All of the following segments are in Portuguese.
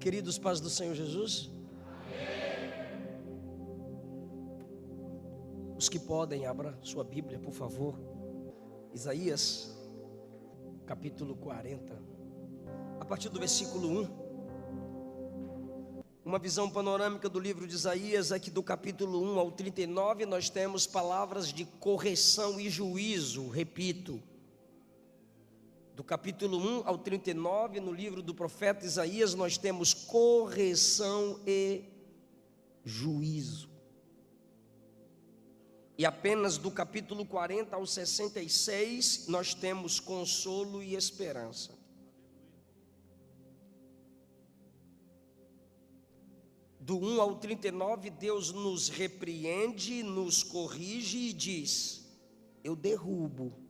Queridos, paz do Senhor Jesus. Os que podem, abra sua Bíblia, por favor. Isaías, capítulo 40. A partir do versículo 1. Uma visão panorâmica do livro de Isaías é que do capítulo 1 ao 39 nós temos palavras de correção e juízo, repito. Do capítulo 1 ao 39, no livro do profeta Isaías, nós temos correção e juízo. E apenas do capítulo 40 ao 66, nós temos consolo e esperança. Do 1 ao 39, Deus nos repreende, nos corrige e diz: eu derrubo.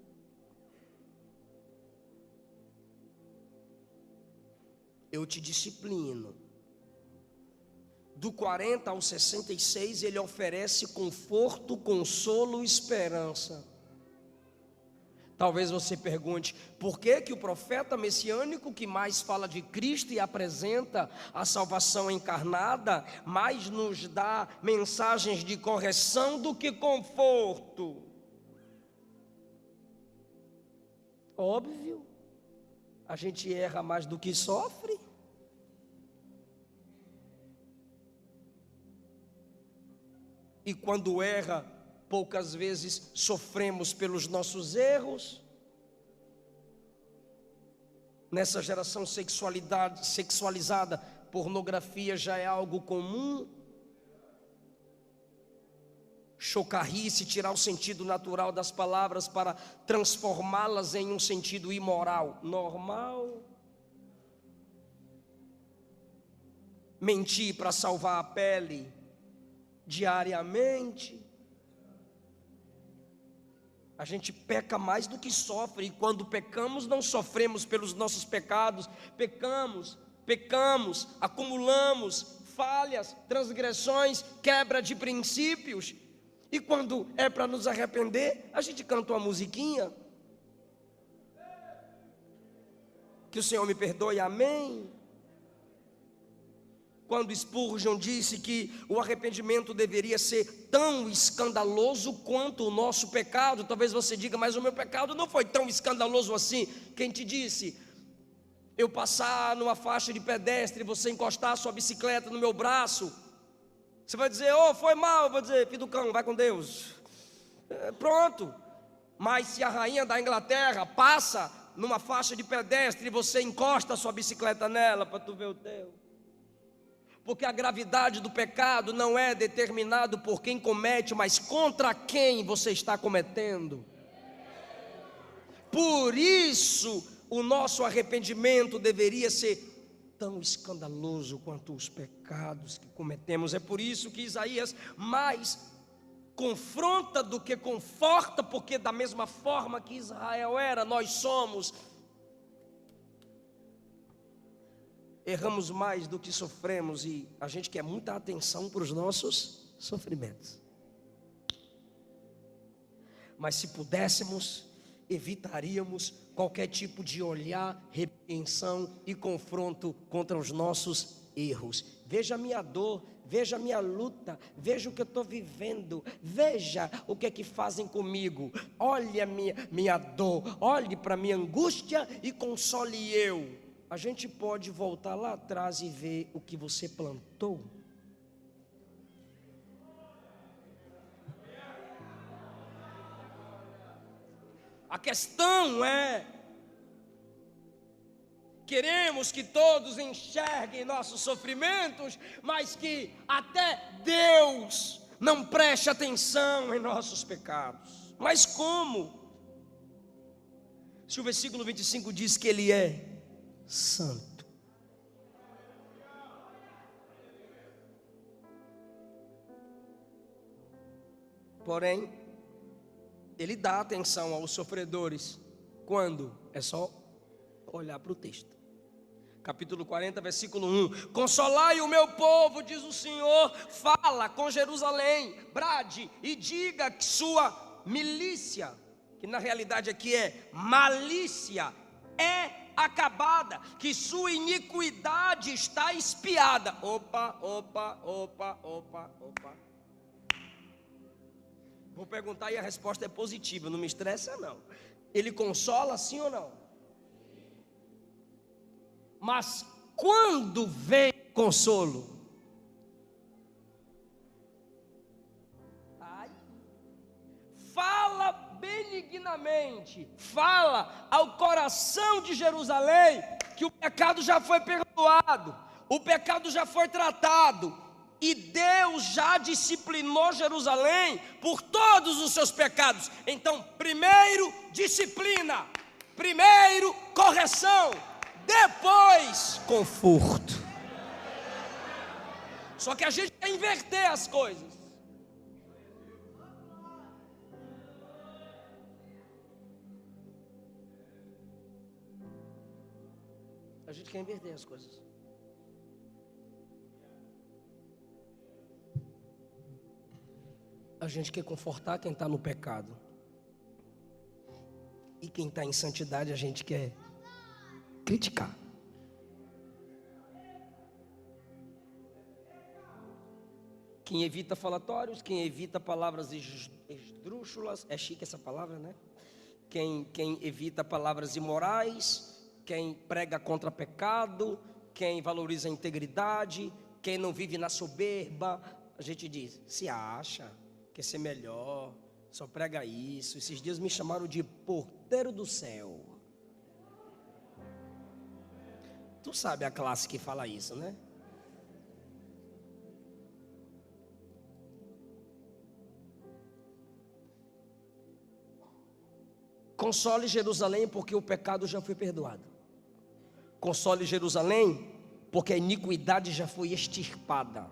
Eu te disciplino. Do 40 ao 66, ele oferece conforto, consolo e esperança. Talvez você pergunte, por que que o profeta messiânico que mais fala de Cristo e apresenta a salvação encarnada, mais nos dá mensagens de correção do que conforto? Óbvio, a gente erra mais do que sofre. E quando erra, poucas vezes sofremos pelos nossos erros. Nessa geração sexualizada, pornografia já é algo comum. Chocarrice, tirar o sentido natural das palavras para transformá-las em um sentido imoral, normal. Mentir para salvar a pele, diariamente. A gente peca mais do que sofre, e quando pecamos não sofremos pelos nossos pecados, pecamos, acumulamos falhas, transgressões, quebra de princípios, e quando é para nos arrepender, a gente canta uma musiquinha, que o Senhor me perdoe, amém. Quando Spurgeon disse que o arrependimento deveria ser tão escandaloso quanto o nosso pecado, talvez você diga, mas o meu pecado não foi tão escandaloso assim. Quem te disse? Eu passar numa faixa de pedestre, você encostar a sua bicicleta no meu braço, você vai dizer, foi mal. Eu vou dizer, filho do cão, vai com Deus. Pronto. Mas se a rainha da Inglaterra passa numa faixa de pedestre e você encosta a sua bicicleta nela para tu ver o teu. Porque a gravidade do pecado não é determinado por quem comete, mas contra quem você está cometendo. Por isso, o nosso arrependimento deveria ser tão escandaloso quanto os pecados que cometemos. É por isso que Isaías mais confronta do que conforta, porque da mesma forma que Israel era, nós somos. Erramos mais do que sofremos e a gente quer muita atenção para os nossos sofrimentos. Mas se pudéssemos, evitaríamos qualquer tipo de olhar, repreensão e confronto contra os nossos erros. Veja a minha dor, veja a minha luta, veja o que eu estou vivendo, veja o que é que fazem comigo. Olhe a minha dor, olhe para a minha angústia e console eu. A gente pode voltar lá atrás e ver o que você plantou. A questão é, queremos que todos enxerguem nossos sofrimentos, mas que até Deus não preste atenção em nossos pecados. Mas como? Se o versículo 25 diz que Ele é santo. Porém, Ele dá atenção aos sofredores. Quando? É só olhar para o texto. Capítulo 40, versículo 1. Consolai o meu povo, diz o Senhor, fala com Jerusalém, brade e diga que sua milícia, que na realidade aqui é malícia, é acabada, que sua iniquidade está expiada. Opa. Vou perguntar e a resposta é positiva, não me estressa não. Ele consola, sim ou não? Mas quando vem consolo? Fala benignamente, fala ao coração de Jerusalém que o pecado já foi perdoado, o pecado já foi tratado, e Deus já disciplinou Jerusalém por todos os seus pecados. Então, primeiro disciplina, primeiro correção, depois conforto. Só que a gente quer inverter as coisas. A gente quer inverter as coisas. A gente quer confortar quem está no pecado. E quem está em santidade a gente quer criticar. Quem evita falatórios, quem evita palavras esdrúxulas, é chique essa palavra, né? Quem evita palavras imorais, quem prega contra pecado, quem valoriza a integridade, quem não vive na soberba, a gente diz, se acha, quer ser melhor, só prega isso. Esses dias me chamaram de porteiro do céu. Tu sabe a classe que fala isso, né? Console Jerusalém porque o pecado já foi perdoado. Console Jerusalém porque a iniquidade já foi extirpada.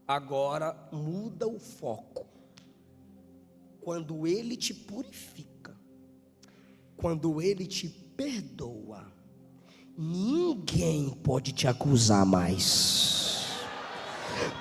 Agora muda o foco. Quando Ele te purifica, quando Ele te perdoa, ninguém pode te acusar mais.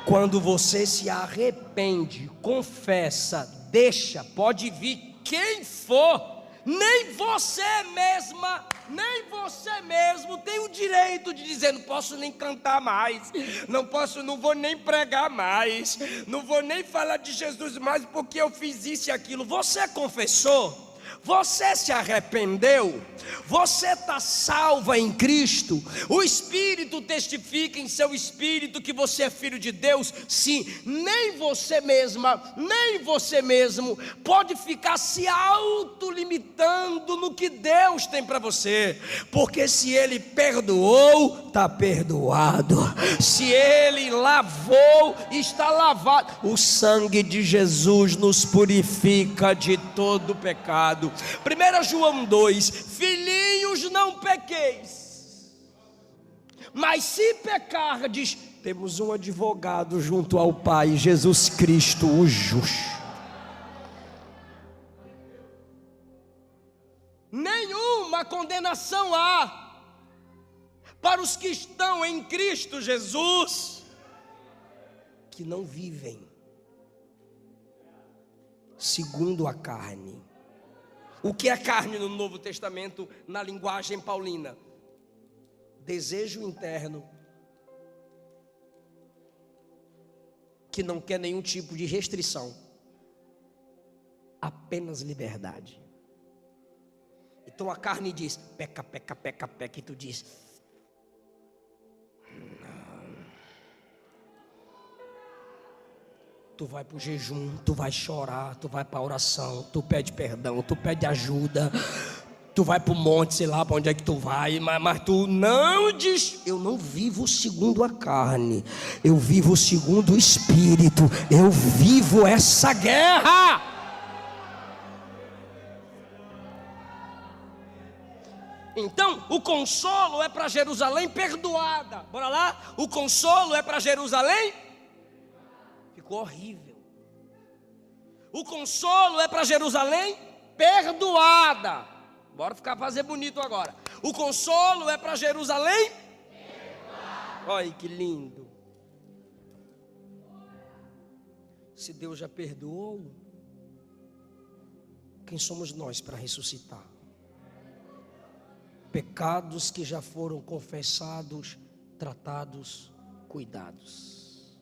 Quando você se arrepende, confessa, deixa, pode vir quem for, nem você mesma, nem você mesmo tem o direito de dizer, não posso nem cantar mais, não vou nem pregar mais, não vou nem falar de Jesus mais porque eu fiz isso e aquilo. Você confessou? Você se arrependeu? Você está salva em Cristo? O Espírito testifica em seu espírito que você é filho de Deus? Sim, nem você mesma, nem você mesmo pode ficar se autolimitando no que Deus tem para você, porque se Ele perdoou, está perdoado. Se Ele lavou, está lavado. O sangue de Jesus nos purifica de todo pecado. 1 João 2, filhinhos, não pequeis, mas se pecardes, temos um advogado junto ao Pai, Jesus Cristo o justo. Nenhuma condenação há para os que estão em Cristo Jesus, que não vivem segundo a carne. O que é carne no Novo Testamento, na linguagem paulina? Desejo interno, que não quer nenhum tipo de restrição, apenas liberdade. Então a carne diz, peca, peca, peca, peca, e tu diz, tu vai para o jejum, tu vai chorar, tu vai para a oração, tu pede perdão, tu pede ajuda, tu vai para o monte, sei lá para onde é que tu vai, mas tu não diz, eu não vivo segundo a carne, eu vivo segundo o Espírito, eu vivo essa guerra. Então, o consolo é para Jerusalém perdoada. Bora lá? O consolo é para Jerusalém ficou horrível. O consolo é para Jerusalém perdoada. Bora fazer bonito agora. O consolo é para Jerusalém perdoada. Olha que lindo. Se Deus já perdoou, quem somos nós para ressuscitar? pecados que já foram confessados, tratados, cuidados.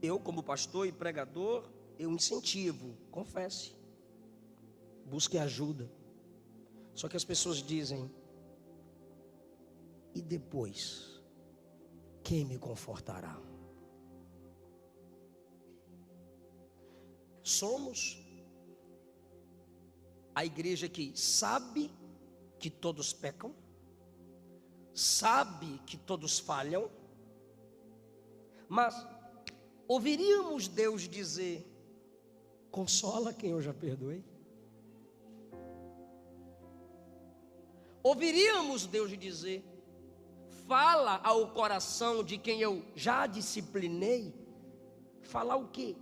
Eu, como pastor e pregador, eu incentivo, confesse, busque ajuda. Só que as pessoas dizem: e depois, quem me confortará? Somos a igreja que sabe que todos pecam, sabe que todos falham, mas ouviríamos Deus dizer: consola quem eu já perdoei? Ouviríamos Deus dizer: fala ao coração de quem eu já disciplinei? Falar o quê?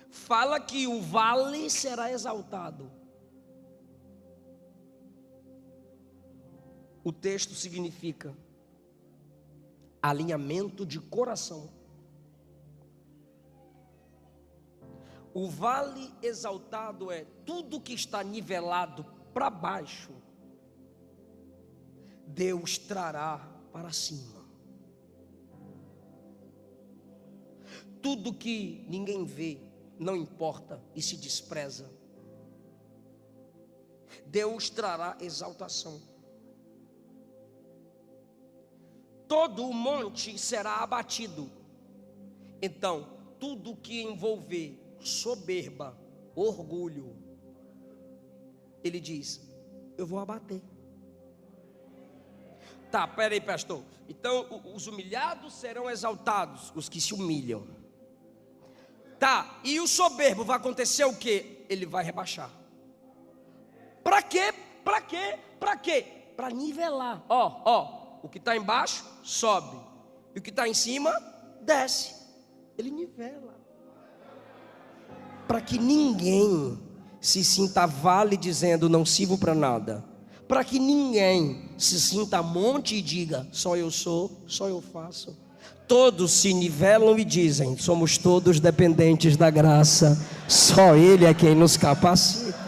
Fala que o vale será exaltado. O texto significa alinhamento de coração. O vale exaltado é tudo que está nivelado para baixo, Deus trará para cima. Tudo que ninguém vê, não importa e se despreza, Deus trará exaltação. Todo o monte será abatido. Então, tudo que envolver soberba, orgulho, ele diz: eu vou abater. Tá, peraí, pastor. Então, os humilhados serão exaltados, os que se humilham. Tá, e o soberbo vai acontecer o quê? Ele vai rebaixar. Para quê? Para quê? Para quê? Para nivelar. O que está embaixo sobe, e o que está em cima desce. Ele nivela. Para que ninguém se sinta vale dizendo não sirvo para nada. Para que ninguém se sinta monte e diga só eu sou, só eu faço. Todos se nivelam e dizem: somos todos dependentes da graça, só Ele é quem nos capacita.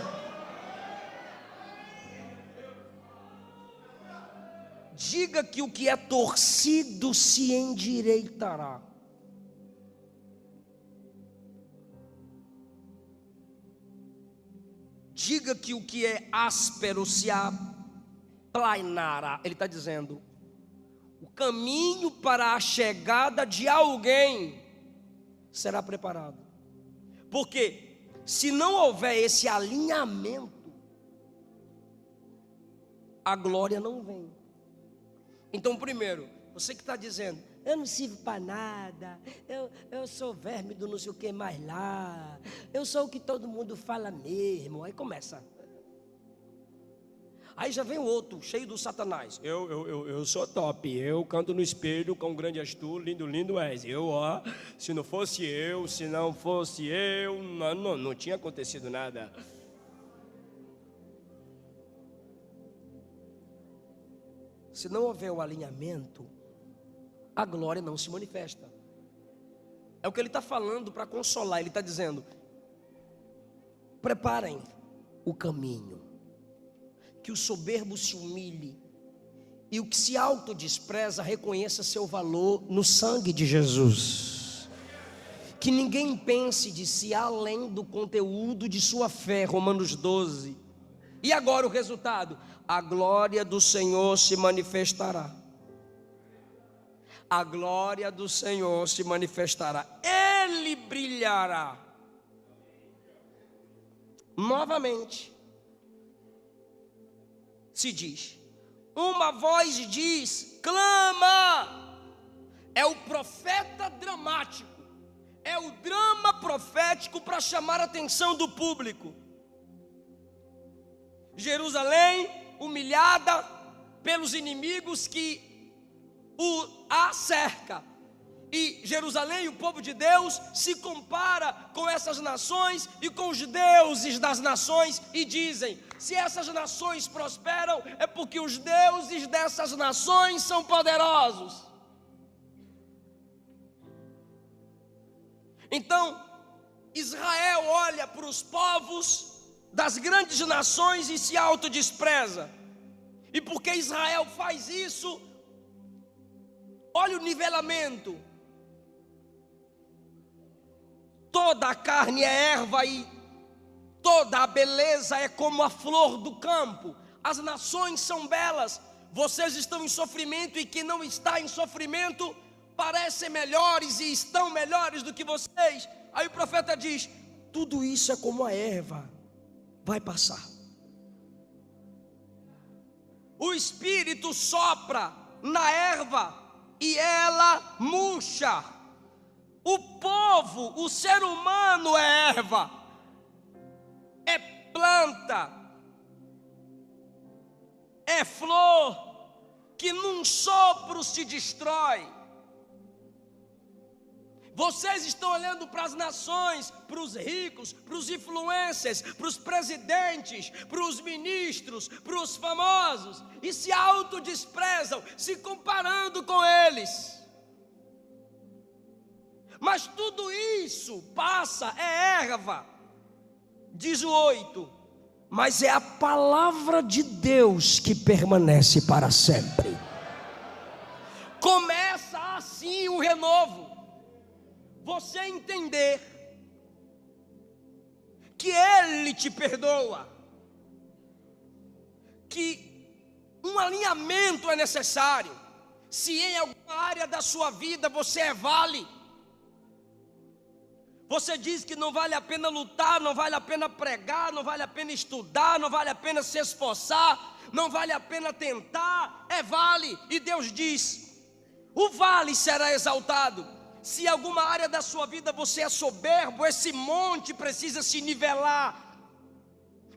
Diga que o que é torcido se endireitará. Diga que o que é áspero se aplanará. Ele está dizendo: o caminho para a chegada de alguém será preparado. Porque se não houver esse alinhamento, a glória não vem. Então, primeiro, você que está dizendo: eu não sirvo para nada, eu sou verme do não sei o que mais lá, eu sou o que todo mundo fala mesmo. Aí começa. Aí já vem o outro, cheio do Satanás. Eu sou top, eu canto no espelho com grande és tu, lindo, lindo és. Se não fosse eu, não tinha acontecido nada. Se não houver o alinhamento, a glória não se manifesta. É o que ele está falando para consolar. Ele está dizendo: preparem o caminho, que o soberbo se humilhe, e o que se autodespreza reconheça seu valor no sangue de Jesus. Que ninguém pense de si além do conteúdo de sua fé. Romanos 12. E agora o resultado: a glória do Senhor se manifestará. A glória do Senhor se manifestará. Ele brilhará. Novamente se diz, uma voz diz, clama. É o profeta dramático, é o drama profético para chamar a atenção do público. Jerusalém humilhada pelos inimigos que a cerca. E Jerusalém, o povo de Deus, se compara com essas nações e com os deuses das nações e dizem: se essas nações prosperam, é porque os deuses dessas nações são poderosos. Então, Israel olha para os povos das grandes nações e se autodespreza. E porque Israel faz isso, olha o nivelamento. Toda a carne é erva e toda a beleza é como a flor do campo. As nações são belas, vocês estão em sofrimento, e quem não está em sofrimento parecem melhores e estão melhores do que vocês. Aí o profeta diz: tudo isso é como a erva, vai passar. O Espírito sopra na erva e ela murcha. O povo, o ser humano é erva, é planta, é flor que num sopro se destrói. Vocês estão olhando para as nações, para os ricos, para os influencers, para os presidentes, para os ministros, para os famosos, e se autodesprezam, se comparando com eles. Mas tudo isso passa, é erva. Diz o 8: mas é a palavra de Deus que permanece para sempre. Começa assim o renovo. Você entender que Ele te perdoa, que um alinhamento é necessário. Se em alguma área da sua vida você é vale, você diz que não vale a pena lutar, não vale a pena pregar, não vale a pena estudar, não vale a pena se esforçar, não vale a pena tentar, é vale. E Deus diz: o vale será exaltado. Se em alguma área da sua vida você é soberbo, esse monte precisa se nivelar.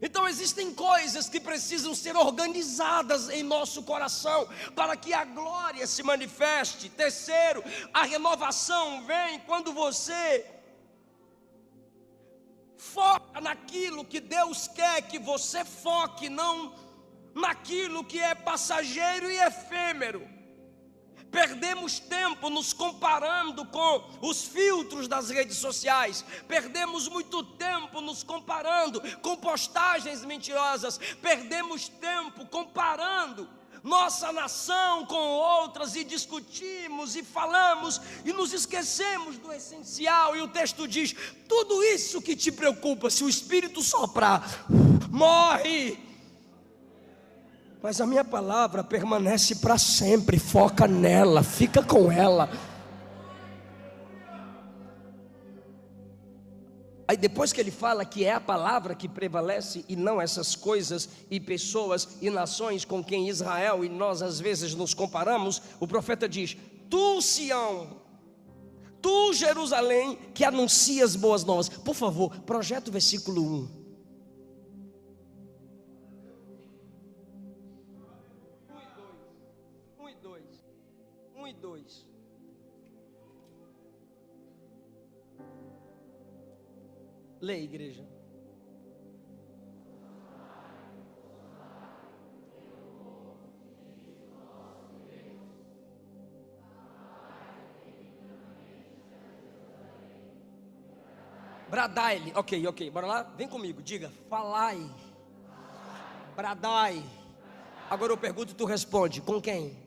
Então existem coisas que precisam ser organizadas em nosso coração para que a glória se manifeste. Terceiro, a renovação vem quando você foca naquilo que Deus quer que você foque, não naquilo que é passageiro e efêmero. Perdemos tempo nos comparando com os filtros das redes sociais. Perdemos muito tempo nos comparando com postagens mentirosas. Perdemos tempo comparando nossa nação com outras, e discutimos e falamos e nos esquecemos do essencial. E o texto diz: tudo isso que te preocupa, se o Espírito soprar, morre. Mas a minha palavra permanece para sempre. Foca nela, fica com ela. Aí depois que ele fala que é a palavra que prevalece e não essas coisas e pessoas e nações com quem Israel e nós às vezes nos comparamos, o profeta diz: tu, Sião, tu, Jerusalém, que anuncias boas novas. Por favor, projeta o versículo 1. 1 e 2. Leia, igreja. Bradai-lhe. Ok, bora lá? Vem comigo, diga: falai. Bradai. Agora eu pergunto e tu responde: com quem?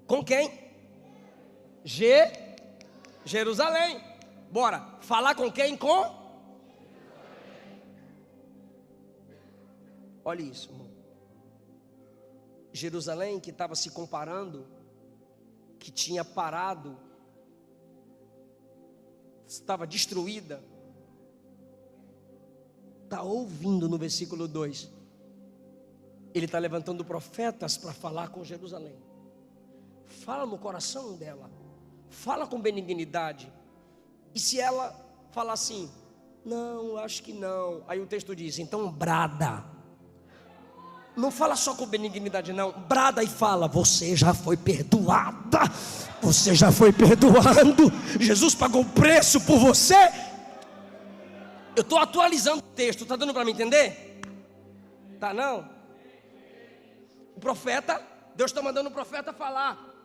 Com quem? Jerusalém. Bora, falar com quem? Com? Olha isso, irmão. Jerusalém, que estava se comparando, que tinha parado, estava destruída, está ouvindo no versículo 2. Ele está levantando profetas para falar com Jerusalém. Fala no coração dela, fala com benignidade. E se ela falar assim: não, acho que não, aí o texto diz: então brada. Não fala só com benignidade não, brada e fala: você já foi perdoada, você já foi perdoado, Jesus pagou o preço por você. Eu estou atualizando o texto, está dando para me entender? Tá não? O profeta, Deus está mandando o profeta falar: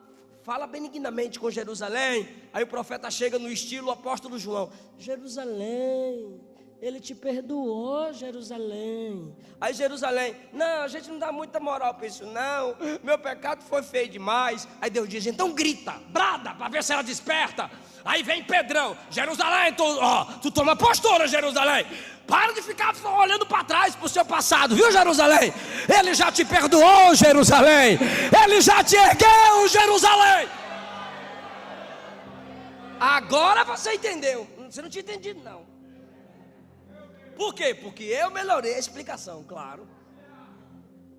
fala benignamente com Jerusalém. Aí o profeta chega no estilo apóstolo João: Jerusalém, ele te perdoou, Jerusalém. Aí Jerusalém: não, a gente não dá muita moral para isso não, meu pecado foi feio demais. Aí Deus diz: então grita, brada, para ver se ela desperta. Aí vem Pedrão: Jerusalém, tu toma postura, Jerusalém. Para de ficar olhando para trás, para o seu passado, viu, Jerusalém? Ele já te perdoou, Jerusalém. Ele já te ergueu, Jerusalém. Agora você entendeu. Você não tinha entendido não. Por quê? Porque eu melhorei a explicação, claro.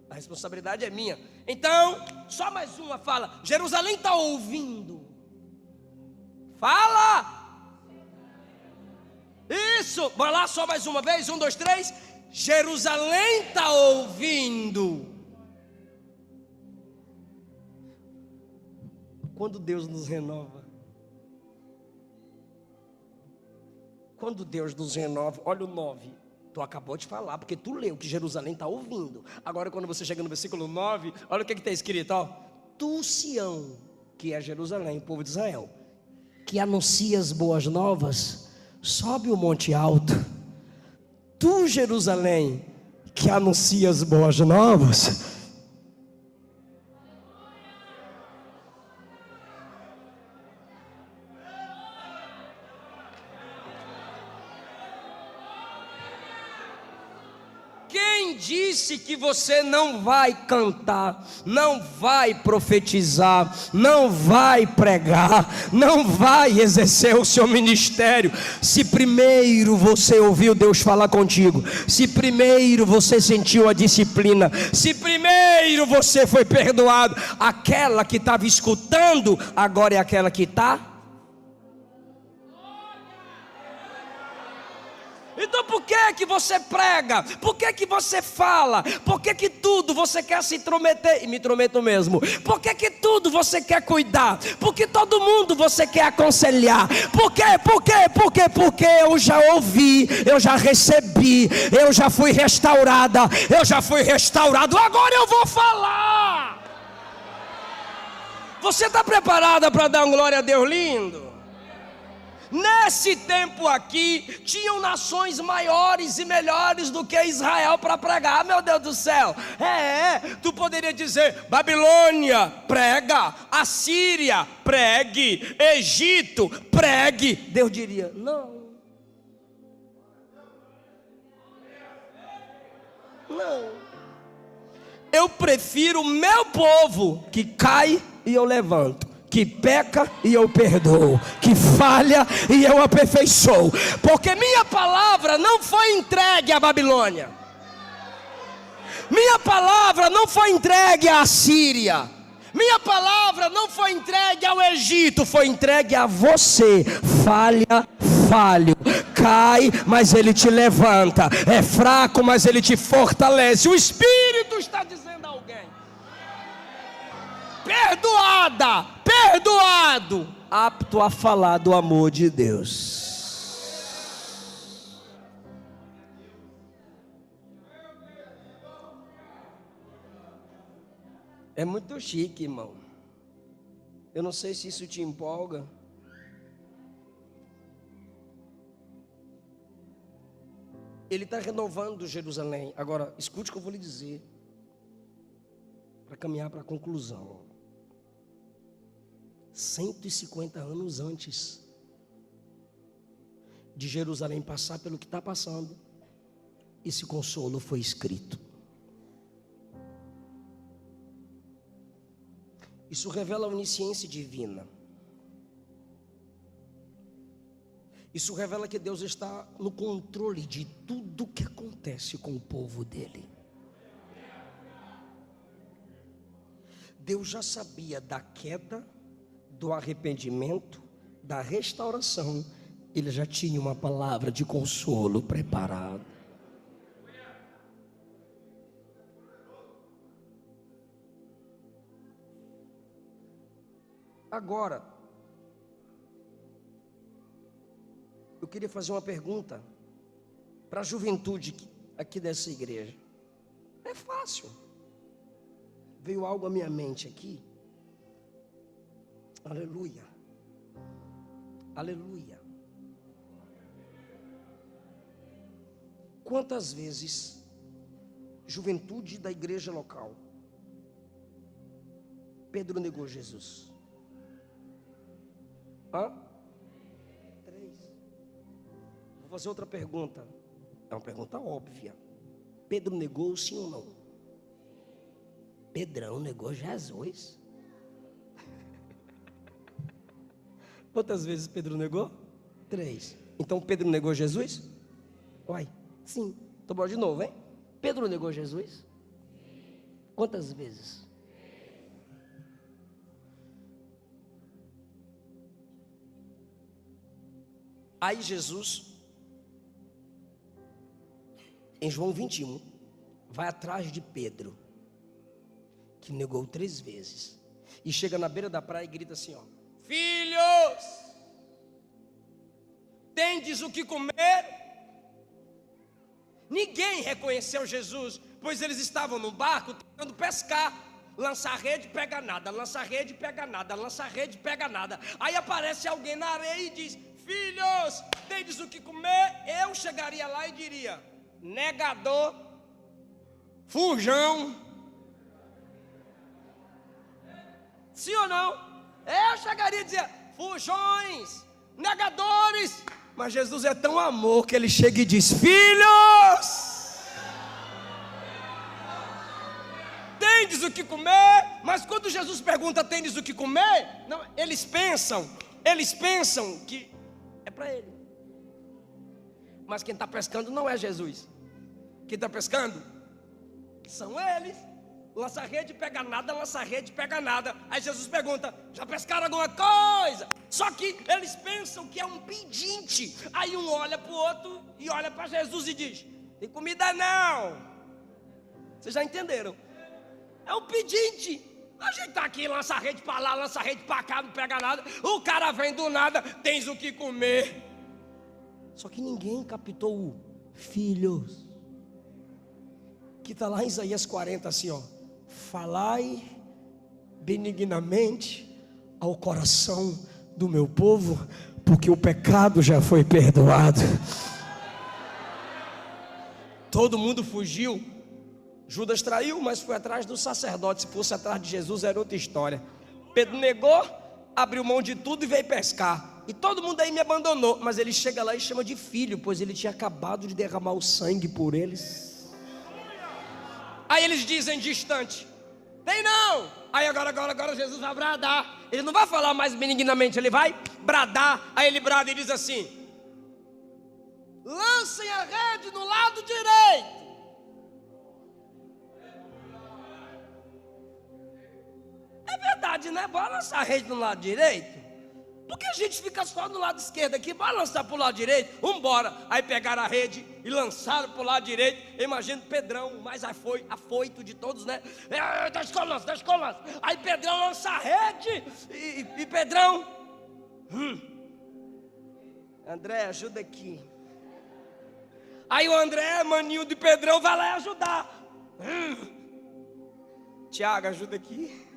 A responsabilidade é minha. Então, só mais uma fala. Jerusalém está ouvindo. Fala! Isso, bora lá, só mais uma vez, 1, 2, 3. Jerusalém está ouvindo. Quando Deus nos renova, olha o 9. Tu acabou de falar, porque tu leu que Jerusalém está ouvindo. Agora quando você chega no versículo 9, olha o que está escrito, ó. Tu, Sião, que é Jerusalém, o povo de Israel, que anuncia as boas novas, sobe o monte alto. Tu, Jerusalém, que anuncia as boas novas, quem disse que você não vai cantar, não vai profetizar, não vai pregar, não vai exercer o seu ministério, se primeiro você ouviu Deus falar contigo, se primeiro você sentiu a disciplina, se primeiro você foi perdoado? Aquela que estava escutando, agora é aquela que está. Então por que você prega? Por que você fala? Por que tudo você quer se intrometer? E me intrometo mesmo. Por que tudo você quer cuidar? Porque todo mundo você quer aconselhar? Por quê? Porque eu já ouvi, eu já recebi, eu já fui restaurada, eu já fui restaurado, agora eu vou falar. Você está preparada para dar um glória a Deus lindo? Nesse tempo aqui, tinham nações maiores e melhores do que Israel para pregar. Meu Deus do céu, tu poderia dizer: Babilônia, prega. Assíria, pregue. Egito, pregue. Deus diria: não. Eu prefiro o meu povo que cai e eu levanto, que peca e eu perdoo, que falha e eu aperfeiçoo, porque minha palavra não foi entregue à Babilônia, minha palavra não foi entregue à Assíria, minha palavra não foi entregue ao Egito, foi entregue a você. Falho, cai, mas ele te levanta, é fraco, mas ele te fortalece. O Espírito está dizendo a alguém: perdoado, apto a falar do amor de Deus. É muito chique, irmão. Eu não sei se isso te empolga. Ele está renovando Jerusalém. Agora, escute o que eu vou lhe dizer, para caminhar para a conclusão. 150 anos antes de Jerusalém passar pelo que está passando, esse consolo foi escrito. Isso revela a onisciência divina. Isso revela que Deus está no controle de tudo que acontece com o povo dele. Deus já sabia da queda, do arrependimento, da restauração. Ele já tinha uma palavra de consolo preparada. Agora, eu queria fazer uma pergunta para a juventude aqui dessa igreja. É fácil. Veio algo à minha mente aqui. Aleluia. Aleluia. Quantas vezes, juventude da igreja local, Pedro negou Jesus? 3. Vou fazer outra pergunta. É uma pergunta óbvia. Pedro negou sim ou não? Pedrão negou Jesus? Quantas vezes Pedro negou? 3. Então Pedro negou Jesus? Uai, sim. Então bora de novo, hein? Pedro negou Jesus? Quantas vezes? Aí Jesus, em João 21, vai atrás de Pedro, que negou 3 vezes, e chega na beira da praia e grita assim, ó: filhos, tendes o que comer? Ninguém reconheceu Jesus, pois eles estavam no barco tentando pescar. Lança a rede, pega nada, lança a rede, pega nada, lança a rede, pega nada. Aí aparece alguém na areia e diz: filhos, tendes o que comer? Eu chegaria lá e diria: negador, fujão. Sim ou não? Eu chegaria e dizia: fujões, negadores. Mas Jesus é tão amor que ele chega e diz: filhos, tendes o que comer? Mas quando Jesus pergunta: tendes o que comer? Não, eles pensam que é para ele. Mas quem está pescando não é Jesus. Quem está pescando são eles. Lança a rede, pega nada, lança a rede, pega nada. Aí Jesus pergunta: já pescaram alguma coisa? Só que eles pensam que é um pedinte. Aí um olha para o outro e olha para Jesus e diz: tem comida não. Vocês já entenderam? É um pedinte. A gente está aqui, lança a rede para lá, lança a rede para cá, não pega nada. O cara vem do nada: tens o que comer. Só que ninguém captou o filhos, que está lá em Isaías 40 assim, ó: falai benignamente ao coração do meu povo, porque o pecado já foi perdoado. Todo mundo fugiu. Judas traiu, mas foi atrás do sacerdote. Se fosse atrás de Jesus era outra história. Pedro negou, abriu mão de tudo e veio pescar. E todo mundo aí me abandonou. Mas ele chega lá e chama de filho, pois ele tinha acabado de derramar o sangue por eles. Aí eles dizem distante: tem não. Aí agora Jesus vai bradar. Ele não vai falar mais benignamente, ele vai bradar. Aí ele brada e diz assim: lancem a rede no lado direito. É verdade, né? Bora lançar a rede no lado direito. Por que a gente fica só no lado esquerdo aqui? Bora lançar para o lado direito? Vambora. Aí pegaram a rede e lançaram para o lado direito. Eu imagino Pedrão, o mais afoito de todos, né? Deixa que eu lanço. Aí Pedrão lança a rede. E Pedrão: André, ajuda aqui. Aí o André, maninho de Pedrão, vai lá ajudar. Tiago, ajuda aqui.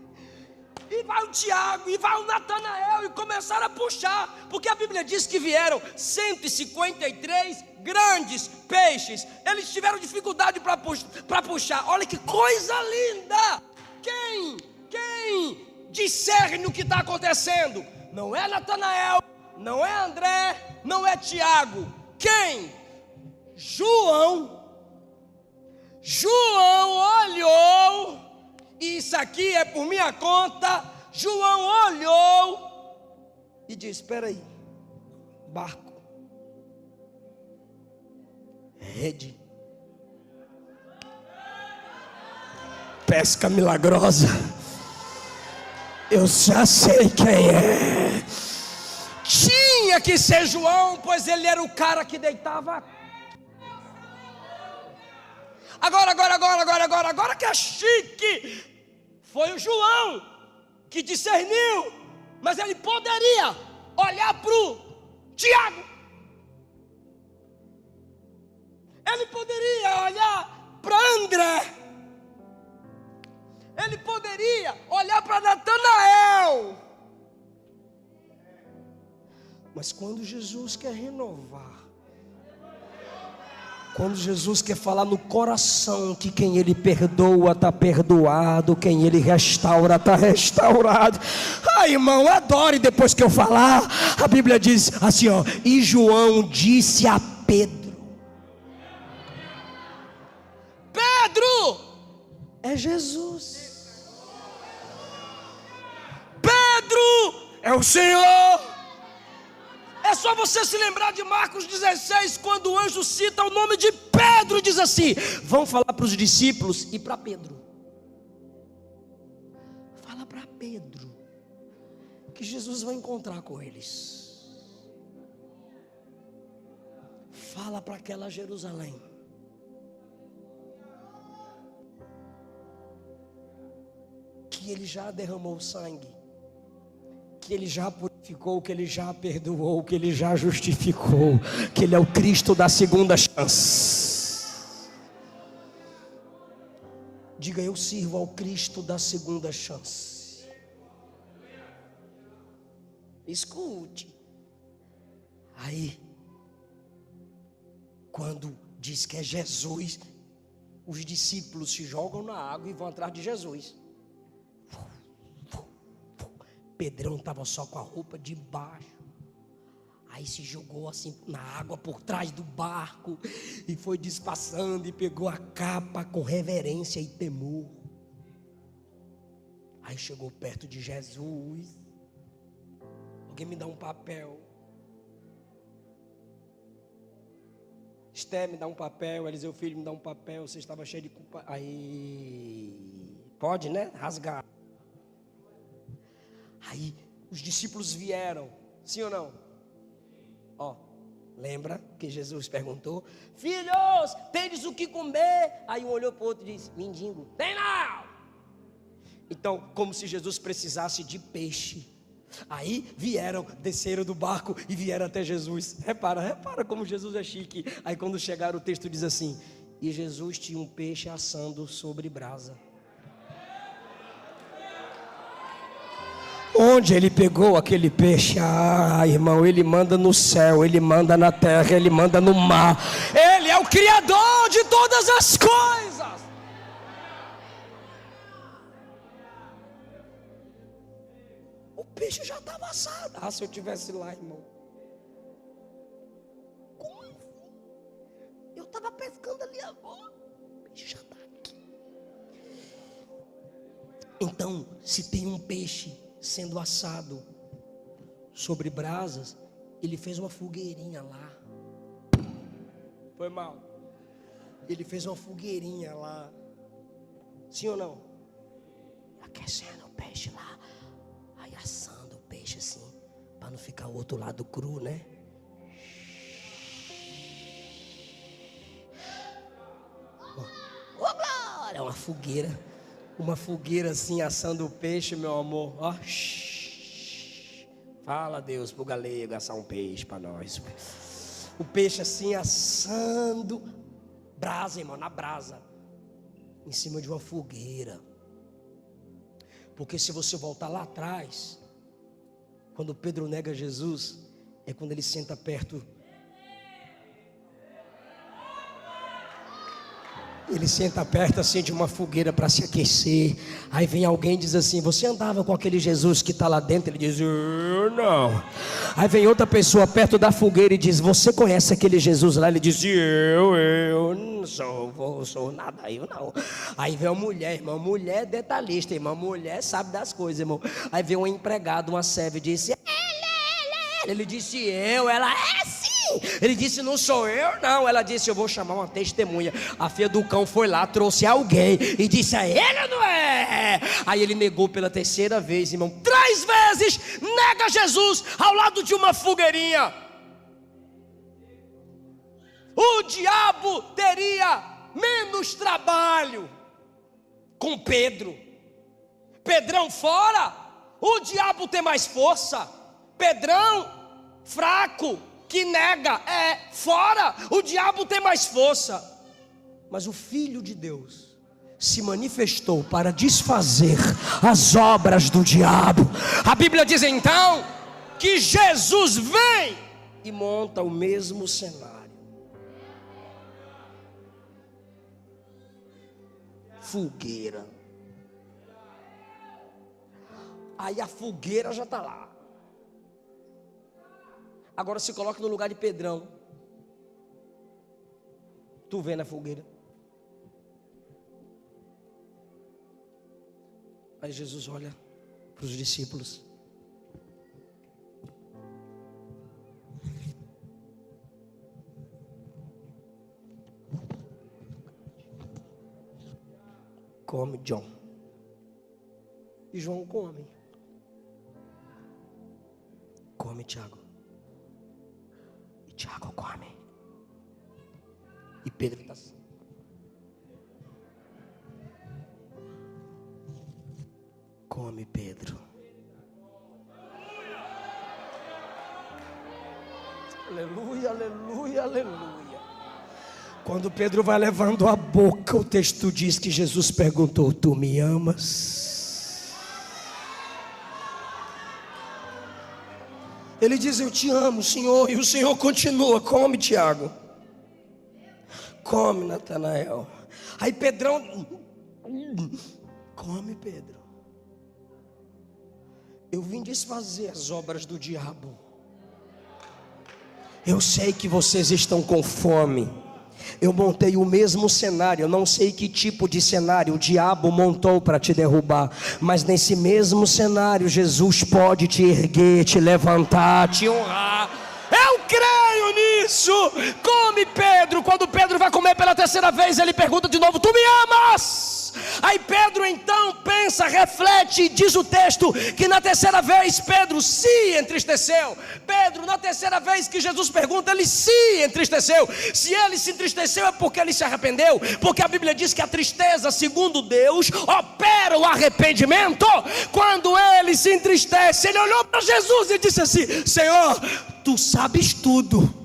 E vai o Tiago, e vai o Natanael, e começaram a puxar, porque a Bíblia diz que vieram 153 grandes peixes. Eles tiveram dificuldade para puxar. Olha que coisa linda! Quem discerne o que está acontecendo? Não é Natanael, não é André, não é Tiago. Quem? João olhou. Isso aqui é por minha conta. João olhou e disse: espera aí, barco, rede, pesca milagrosa. Eu já sei quem é. Tinha que ser João, pois ele era o cara que deitava. Agora que é chique. Foi o João que discerniu, mas ele poderia olhar para o Tiago, ele poderia olhar para André, ele poderia olhar para Natanael, Mas quando Jesus quer renovar, quando Jesus quer falar no coração que quem Ele perdoa está perdoado, quem Ele restaura está restaurado. Irmão, adore depois que eu falar. A Bíblia diz assim, ó, e João disse a Pedro: Pedro, é Jesus. Pedro, é o Senhor. É só você se lembrar de Marcos 16, quando o anjo cita o nome de Pedro e diz assim: vão falar para os discípulos e para Pedro. Fala para Pedro que Jesus vai encontrar com eles. Fala para aquela Jerusalém que Ele já derramou sangue, que Ele já purificou, que Ele já perdoou, que Ele já justificou, que Ele é o Cristo da segunda chance. Diga: eu sirvo ao Cristo da segunda chance. Escute. Aí, quando diz que é Jesus, os discípulos se jogam na água e vão atrás de Jesus. Pedrão estava só com a roupa de baixo. Aí se jogou assim na água por trás do barco e foi despassando e pegou a capa com reverência e temor. Aí chegou perto de Jesus. Alguém me dá um papel. Esté, me dá um papel. Eliseu filho, me dá um papel. Você estava cheio de culpa. Aí pode, né? Rasgar. Aí os discípulos vieram, sim ou não? Ó, lembra que Jesus perguntou: filhos, tendes o que comer? Aí um olhou para o outro e disse: mendigo, tem não. Então, como se Jesus precisasse de peixe. Aí vieram, desceram do barco e vieram até Jesus. Repara como Jesus é chique. Aí quando chegaram, o texto diz assim: e Jesus tinha um peixe assando sobre brasa. Onde Ele pegou aquele peixe? Irmão, Ele manda no céu, Ele manda na terra, Ele manda no mar. Ele é o Criador de todas as coisas. O peixe já estava assado. Se eu tivesse lá, irmão. Como assim? Eu estava pescando ali agora. O peixe já está aqui. Então, se tem um peixe sendo assado sobre brasas, Ele fez uma fogueirinha lá. Foi mal. Ele fez uma fogueirinha lá. Sim ou não? Aquecendo o peixe lá. Aí assando o peixe assim, para não ficar o outro lado cru, né? Ô glória! Uma fogueira. Uma fogueira assim, assando o peixe, meu amor. Ó. Fala, Deus, pro galego assar um peixe para nós. O peixe assim, assando. Brasa, irmão, na brasa. Em cima de uma fogueira. Porque se você voltar lá atrás, quando Pedro nega Jesus, é quando ele senta perto. Ele senta perto assim de uma fogueira para se aquecer. Aí vem alguém e diz assim: você andava com aquele Jesus que está lá dentro? Ele diz: eu não. Aí vem outra pessoa perto da fogueira e diz: você conhece aquele Jesus lá? Ele diz: eu não sou nada, eu não. Aí vem uma mulher, irmão, mulher detalhista, irmão, mulher sabe das coisas, irmão. Aí vem um empregado, uma serva e disse: ele disse: ela é sim. Ele disse: não sou eu não. Ela disse: eu vou chamar uma testemunha. A filha do cão foi lá, trouxe alguém e disse: ele não é. Aí ele negou pela terceira vez, irmão. 3 vezes nega Jesus ao lado de uma fogueirinha. O diabo teria menos trabalho com Pedro. Pedrão fora, o diabo tem mais força. Pedrão fraco, que nega, fora, o diabo tem mais força. Mas o Filho de Deus se manifestou para desfazer as obras do diabo. A Bíblia diz então que Jesus vem e monta o mesmo cenário. Fogueira. Aí a fogueira já está lá. Agora se coloca no lugar de Pedrão. Tu vê na fogueira. Aí Jesus olha para os discípulos. Come, John. E João come. Come, Tiago. E Tiago come. E Pedro está assim. Come, Pedro. Aleluia, aleluia, aleluia. Quando Pedro vai levando a boca, o texto diz que Jesus perguntou: tu me amas? Ele diz: eu te amo, Senhor. E o Senhor continua: come, Tiago. Come, Natanael. Aí Pedrão: come, Pedro. Eu vim desfazer as obras do diabo. Eu sei que vocês estão com fome. Eu montei o mesmo cenário. Eu não sei que tipo de cenário o diabo montou para te derrubar, mas nesse mesmo cenário Jesus pode te erguer, te levantar, te honrar. Eu creio nisso. Come, Pedro. Quando Pedro vai comer pela terceira vez, ele pergunta de novo: tu me amas? Aí Pedro então pensa, reflete, e diz o texto que na terceira vez Pedro se entristeceu. Pedro, na terceira vez que Jesus pergunta, ele se entristeceu. Se ele se entristeceu é porque ele se arrependeu, porque a Bíblia diz que a tristeza, segundo Deus, opera o arrependimento. Quando ele se entristece, ele olhou para Jesus e disse assim: Senhor, tu sabes tudo.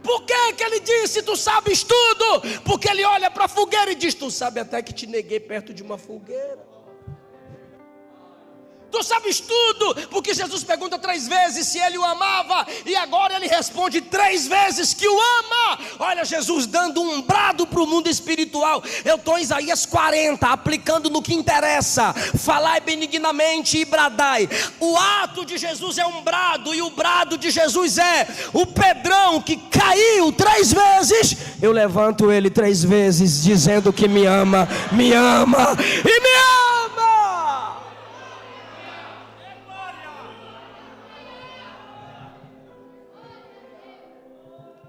Por que ele disse tu sabes tudo? Porque ele olha para a fogueira e diz: tu sabe até que te neguei perto de uma fogueira. Tu sabes tudo, porque Jesus pergunta 3 vezes se ele o amava, e agora ele responde 3 vezes que o ama. Olha, Jesus dando um brado para o mundo espiritual. Eu estou em Isaías 40, aplicando no que interessa: falai benignamente e bradai. O ato de Jesus é um brado, e o brado de Jesus é: o Pedrão que caiu 3 vezes, eu levanto ele 3 vezes, dizendo que me ama e me ama.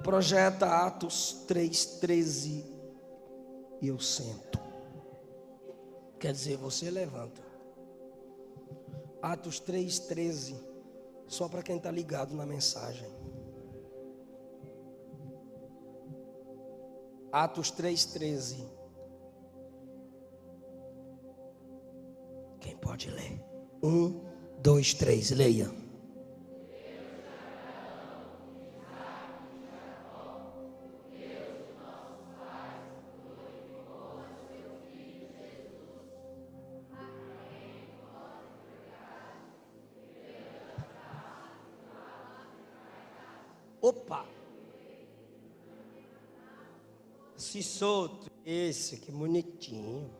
Projeta Atos 3:13 e eu sento. Quer dizer, você levanta. Atos 3:13, só para quem está ligado na mensagem. Atos 3:13. Quem pode ler? 1, 2, 3, leia. Opa! Se solto. Esse, que bonitinho.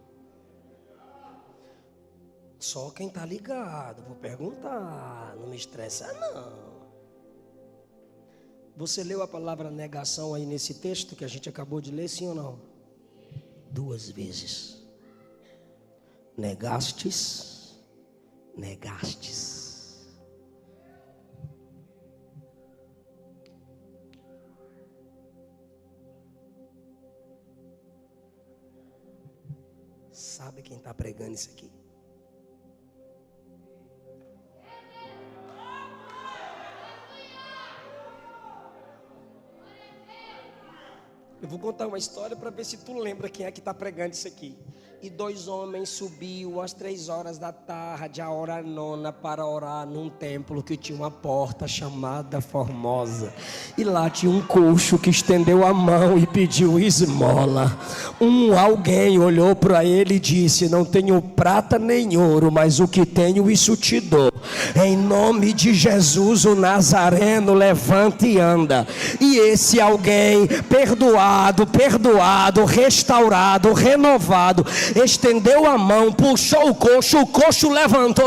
Só quem tá ligado. Vou perguntar. Não me estressa, não. Você leu a palavra negação aí nesse texto que a gente acabou de ler, sim ou não? 2 vezes. Negastes. Sabe quem está pregando isso aqui? Eu vou contar uma história para ver se tu lembra quem é que está pregando isso aqui. E 2 homens subiu às 3 horas da tarde, a hora nona, para orar num templo que tinha uma porta chamada Formosa. E lá tinha um coxo que estendeu a mão e pediu esmola. Alguém olhou para ele e disse: não tenho prata nem ouro, mas o que tenho isso te dou. Em nome de Jesus o Nazareno, levanta e anda. E esse alguém, perdoado, restaurado, renovado, estendeu a mão, puxou o coxo levantou,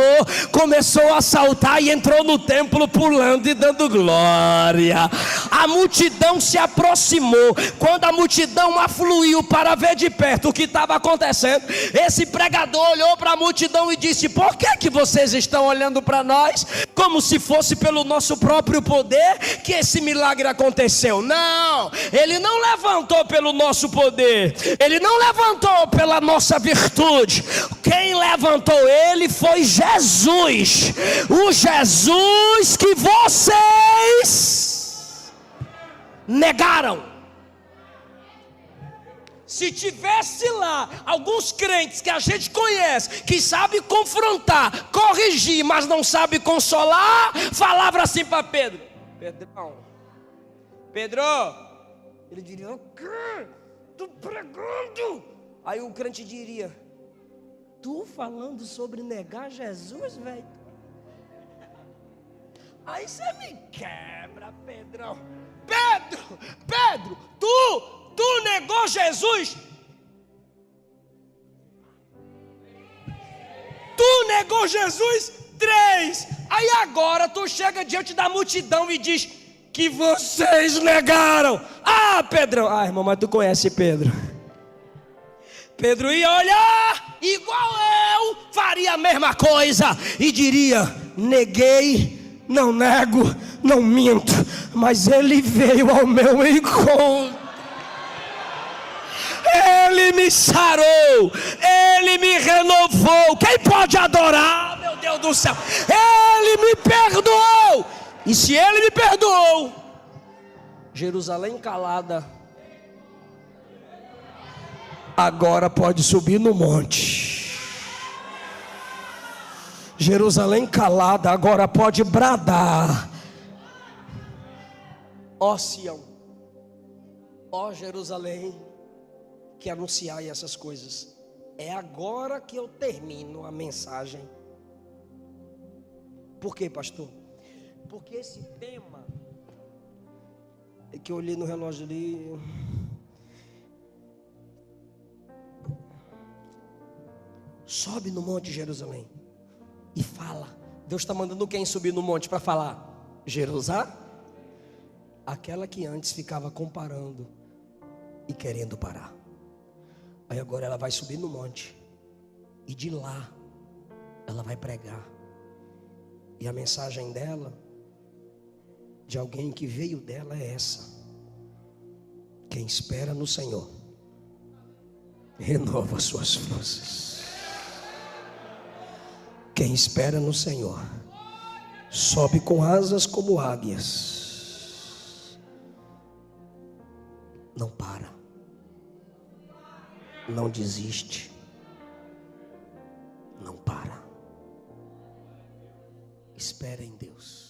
começou a saltar e entrou no templo pulando e dando glória. A multidão se aproximou. Quando a multidão afluiu para ver de perto o que estava acontecendo, esse pregador olhou para a multidão e disse: por que vocês estão olhando para nós como se fosse pelo nosso próprio poder que esse milagre aconteceu? Não, ele não levantou pelo nosso poder, ele não levantou pela nossa virtude. Quem levantou ele foi Jesus, o Jesus que vocês negaram. Se tivesse lá alguns crentes que a gente conhece, que sabe confrontar, corrigir, mas não sabe consolar, falava assim para Pedro: Pedro, ele diria: o quê? Estou pregando. Aí o crente diria: tu falando sobre negar Jesus, velho? Aí você me quebra, Pedrão. Pedro, tu negou Jesus? Tu negou Jesus 3. Aí agora tu chega diante da multidão e diz que vocês negaram. Ah, Pedrão. Ah, irmão, mas tu conhece Pedro. Pedro ia olhar igual eu, faria a mesma coisa e diria: neguei, não nego, não minto, mas ele veio ao meu encontro. Ele me sarou, ele me renovou. Quem pode adorar? Meu Deus do céu, ele me perdoou. E se ele me perdoou, Jerusalém calada agora pode subir no monte. Jerusalém calada agora pode bradar: ó Sião, ó Jerusalém, que anunciai essas coisas. É agora que eu termino a mensagem. Por quê, pastor? Porque esse tema é que eu olhei no relógio ali. Sobe no monte Jerusalém e fala. Deus está mandando quem subir no monte para falar? Jerusalém, aquela que antes ficava comparando e querendo parar. Aí agora ela vai subir no monte e de lá ela vai pregar. E a mensagem dela, de alguém que veio dela, é essa: quem espera no Senhor renova suas forças. Quem espera no Senhor sobe com asas como águias. Não para, não desiste, não para. Espera em Deus.